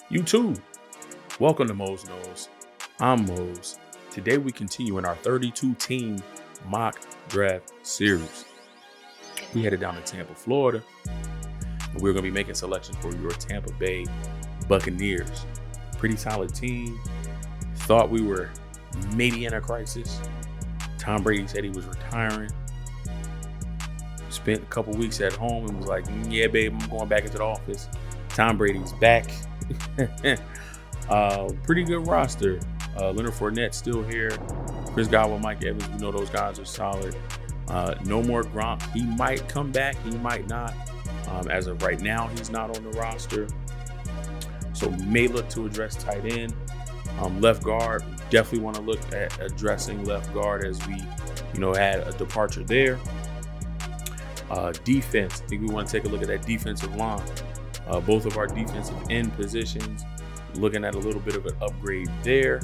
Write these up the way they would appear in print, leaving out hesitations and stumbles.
You too. Welcome to Mose Knows. I'm Mose. Today we continue in our 32-team mock draft series. We headed down to Tampa, Florida, and we're going to be making selections for your Tampa Bay Buccaneers. Pretty solid team. Thought we were maybe in a crisis. Tom Brady said he was retiring. Spent a couple weeks at home and was like, yeah, babe, I'm going back into the office. Tom Brady's back. Pretty good roster. Leonard Fournette still here. Chris Godwin, Mike Evans, we know those guys are solid. No more Gronk. He might come back, he might not. As of right now, he's not on the roster. So may look to address tight end. Left guard, definitely want to look at addressing left guard as we, had a departure there. Defense, I think we want to take a look at that defensive line. Both of our defensive end positions, looking at a little bit of an upgrade there.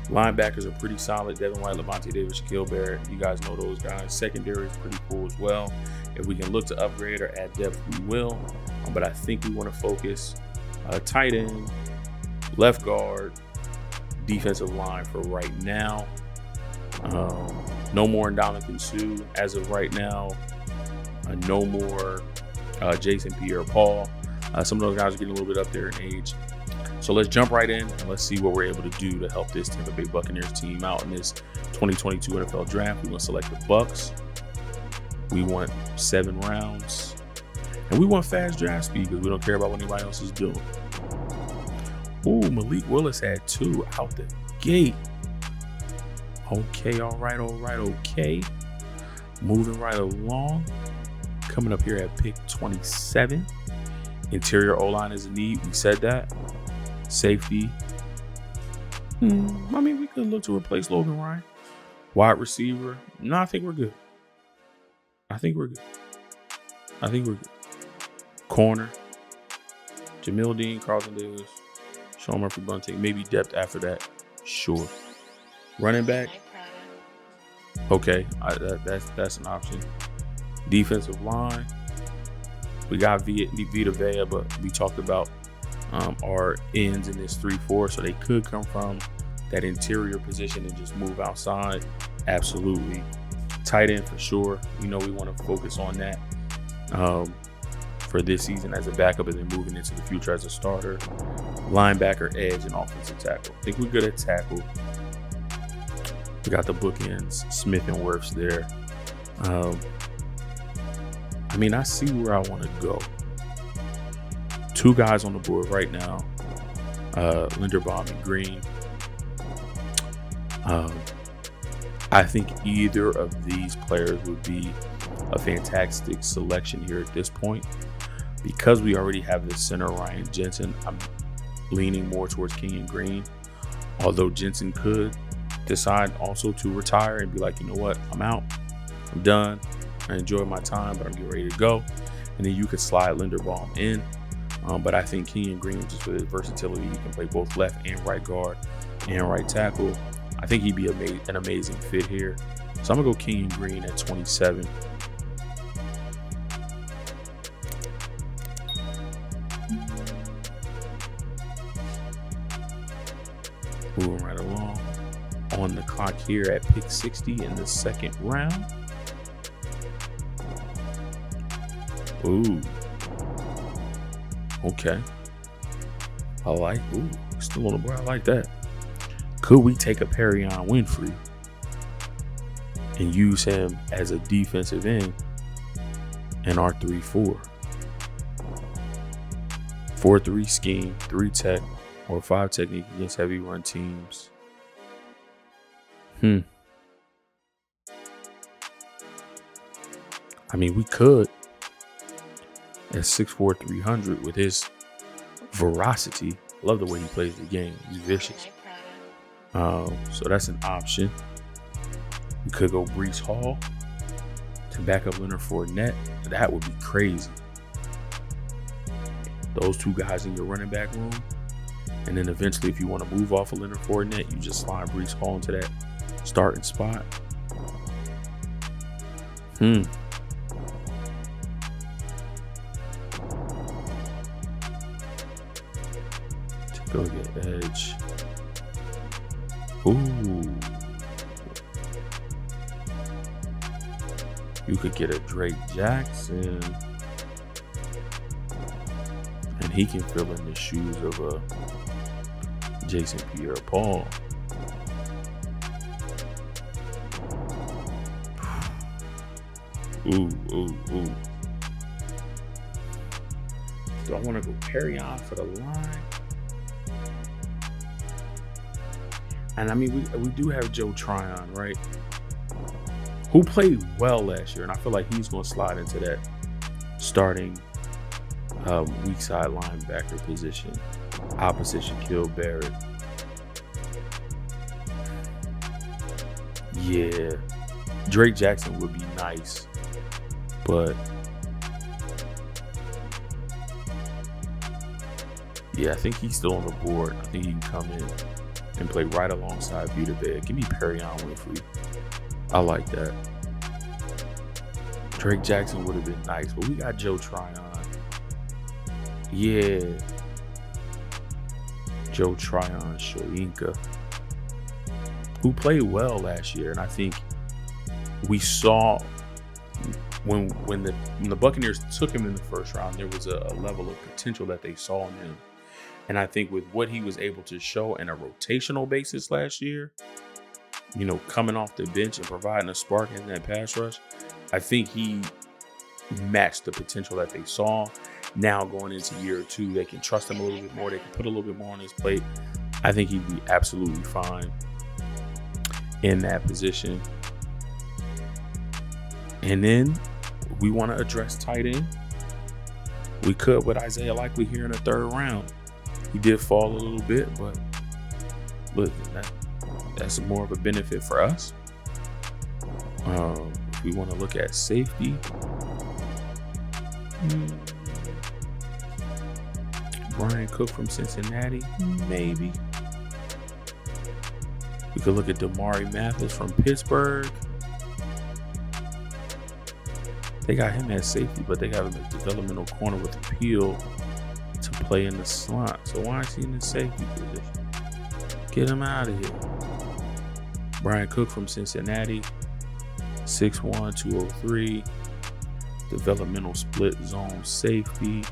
Linebackers are pretty solid. Devin White, Levante Davis, Shaquille Barrett. You guys know those guys. Secondary is pretty cool as well. If we can look to upgrade or add depth, we will. But I think we want to focus tight end, left guard, defensive line for right now. No more Ndamukong Suh as of right now. No more Jason Pierre-Paul. Some of those guys are getting a little bit up there in age. So let's jump right in and let's see what we're able to do to help this Tampa Bay Buccaneers team out in this 2022 NFL draft. We want to select the Bucks. We want 7 rounds. And we want fast draft speed because we don't care about what anybody else is doing. Ooh, Malik Willis had 2 out the gate. Okay, all right, okay. Moving right along. Coming up here at pick 27. Interior O-line is a need. We said that. Safety. We could look to replace Logan Ryan. Wide receiver. No, I think we're good. Corner. Jamil Dean, Carlton Davis, Sean Murphy Bunting. Maybe depth after that. Sure. Running back. Okay, that's an option. Defensive line. We got Vita Vea, but we talked about our ends in this 3-4, so they could come from that interior position and just move outside. Absolutely. Tight end for sure. We want to focus on that for this season as a backup and then moving into the future as a starter. Linebacker, edge, and offensive tackle. I think we're good at tackle. We got the bookends, Smith and Wirfs there. I see where I want to go. 2 guys on the board right now, Linderbaum and Green. I think either of these players would be a fantastic selection here at this point. Because we already have the center, Ryan Jensen, I'm leaning more towards Kenyon Green. Although Jensen could decide also to retire and be like, you know what, I'm out. I'm done. I enjoyed my time, but I'm getting ready to go. And then you could slide Linderbaum in. But I think Kenyon Green, just with his versatility, he can play both left and right guard and right tackle. I think he'd be an amazing fit here. So I'm going to go Kenyon Green at 27. Moving right along. On the clock here at pick 60 in the 2nd round. Ooh. Okay. Still on the board. I like that. Could we take a Perion Winfrey and use him as a defensive end in our 3-4? 4-3 scheme, 3 tech, or 5 technique against heavy run teams. We could. At 6'4", 300 with his veracity. Love the way he plays the game. He's vicious. So that's an option. We could go Breece Hall to back up Leonard Fournette. That would be crazy. Those 2 guys in your running back room. And then eventually, if you want to move off of Leonard Fournette, you just slide Breece Hall into that starting spot. Hmm. Take a look at edge. Ooh. You could get a Drake Jackson, and he can fill in the shoes of a Jason Pierre-Paul. Ooh. Do I want to go Perry-on for the line? And I mean, we do have Joe Tryon, right? Who played well last year, and I feel like he's going to slide into that starting weak side linebacker position, opposite Shaquille Barrett. Yeah, Drake Jackson would be nice, but yeah, I think he's still on the board. I think he can come in and play right alongside Vita Vea. Give me Perry-on Winfrey. I like that. Drake Jackson would have been nice, but we got Joe Tryon. Yeah. Joe Tryon Shoyinka, who played well last year. And I think we saw when the Buccaneers took him in the first round, there was a level of potential that they saw in him. And I think with what he was able to show in a rotational basis last year, you know, coming off the bench and providing a spark in that pass rush, I think he matched the potential that they saw. Now going into year two, they can trust him a little bit more. They can put a little bit more on his plate. I think he'd be absolutely fine in that position. And then we want to address tight end. We could with Isaiah Likely here in the third round. He did fall a little bit, but look, that's more of a benefit for us. If we want to look at safety, Brian Cook from Cincinnati, maybe. We could look at Damari Mathis from Pittsburgh. They got him at safety, but they got him at developmental corner with appeal to play in the slot. So why is he in the safety position? Get him out of here. Brian Cook from Cincinnati, 6'1", 203, developmental split zone safety.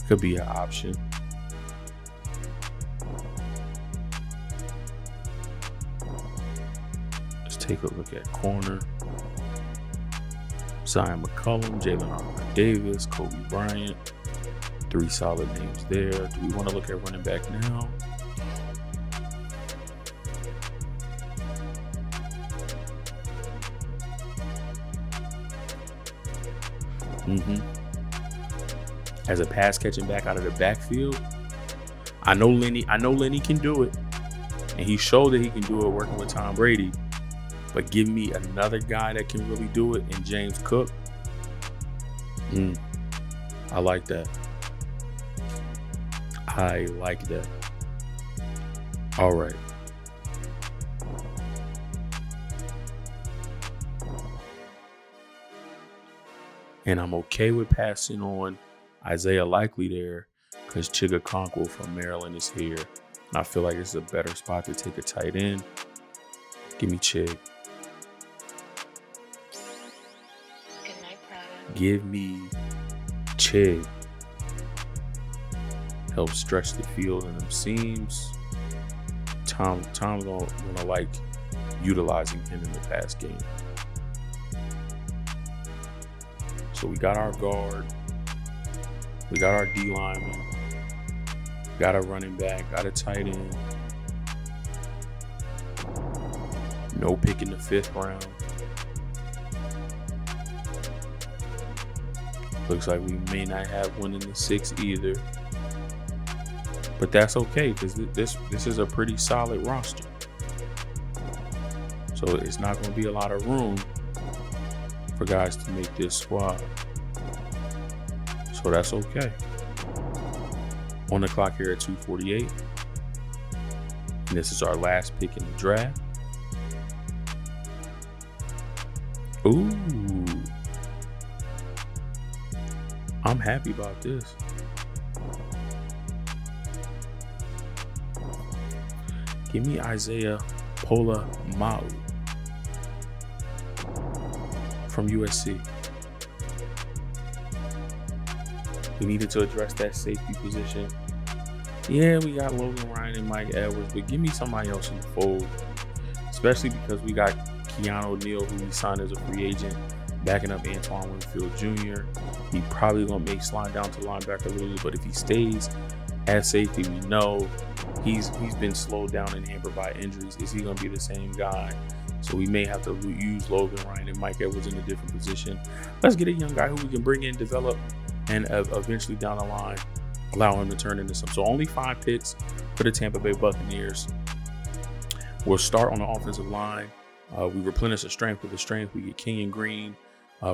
Could be an option. Let's take a look at corner. Zion McCullum, Jalen Armour-Davis, Kobe Bryant. 3 solid names there. Do we want to look at running back now? As a pass catching back out of the backfield, I know Lenny can do it, and he showed that he can do it working with Tom Brady. But give me another guy that can really do it in James Cook. I like that. All right. And I'm okay with passing on Isaiah Likely there because Chigakonkwo from Maryland is here. And I feel like it's a better spot to take a tight end. Give me Chig. Good night, Prada. Give me Chig. Help stretch the field in them seams. Tom's gonna like utilizing him in the pass game. So we got our guard. We got our D lineman. Got a running back. Got a tight end. No pick in the 5th round. Looks like we may not have one in the 6th either. But that's okay because this is a pretty solid roster. So it's not going to be a lot of room for guys to make this squad. So that's okay. On the clock here at 2:48. And this is our last pick in the draft. Ooh. I'm happy about this. Give me Isaiah Pola-Mao from USC. We needed to address that safety position. Yeah, we got Logan Ryan and Mike Edwards, but give me somebody else in the fold, especially because we got Keanu Neal, who we signed as a free agent, backing up Antoine Winfield Jr. He probably gonna make slide down to linebacker a little, but if he stays at safety, we know he's been slowed down and hampered by injuries. Is he gonna be the same guy? So we may have to use Logan Ryan and Mike Edwards in a different position. Let's get a young guy who we can bring in, develop, and eventually down the line allow him to turn into some. So only 5 picks for the Tampa Bay Buccaneers. We'll start on the offensive line. We replenish the strength with the strength. We get Kenyon Green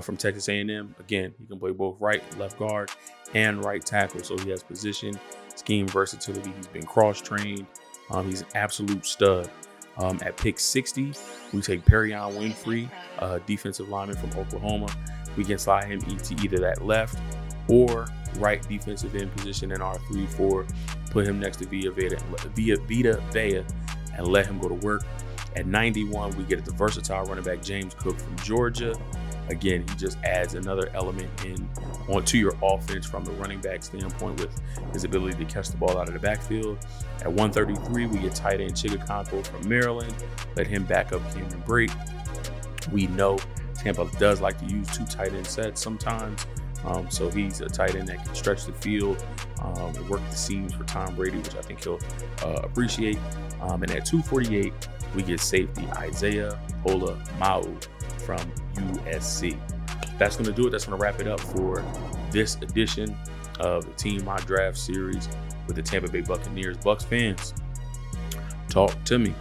from Texas A&M. Again, he can play both right, left guard, and right tackle. So he has position, scheme versatility. He's been cross-trained. He's an absolute stud. At pick 60, we take Perion Winfrey, defensive lineman from Oklahoma. We can slide him to either that left or right defensive end position in our 3-4. Put him next to Vita Vea and let him go to work. At 91, we get the versatile running back James Cook from Georgia. Again, he just adds another element onto your offense from the running back standpoint with his ability to catch the ball out of the backfield. At 133, we get tight end Chigakonko from Maryland. Let him back up Cameron Brate. We know Tampa does like to use 2 tight end sets sometimes. So he's a tight end that can stretch the field and work the seams for Tom Brady, which I think he'll appreciate. And at 248, we get safety Isaiah Pola-Mao from USC. That's going to do it. That's going to wrap it up for this edition of the Team My Draft series with the Tampa Bay Buccaneers. Bucs fans, talk to me.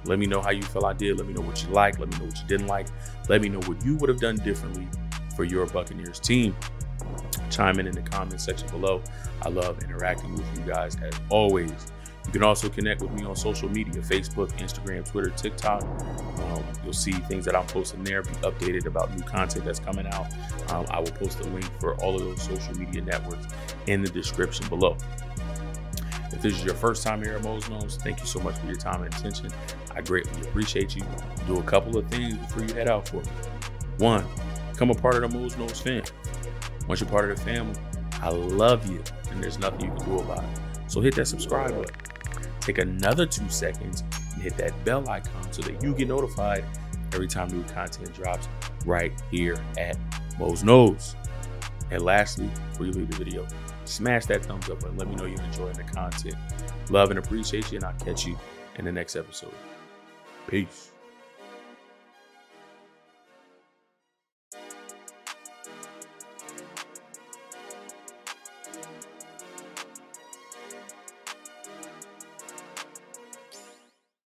Let me know how you feel I did. Let me know what you like. Let me know what you didn't like. Let me know what you would have done differently for your Buccaneers team. Chime in the comment section below. I love interacting with you guys as always. You can also connect with me on social media, Facebook, Instagram, Twitter, TikTok. You'll see things that I'm posting there, be updated about new content that's coming out. I will post a link for all of those social media networks in the description below. If this is your first time here at Mose Knows, thank you so much for your time and attention. I greatly appreciate you. Do a couple of things before you head out for me. 1, become a part of the Mose Knows fam. Once you're part of the family, I love you, and there's nothing you can do about it. So hit that subscribe button. Take another 2 seconds and hit that bell icon so that you get notified every time new content drops right here at Mose Knows. And lastly, before you leave the video, smash that thumbs up and let me know you're enjoying the content. Love and appreciate you, and I'll catch you in the next episode. Peace.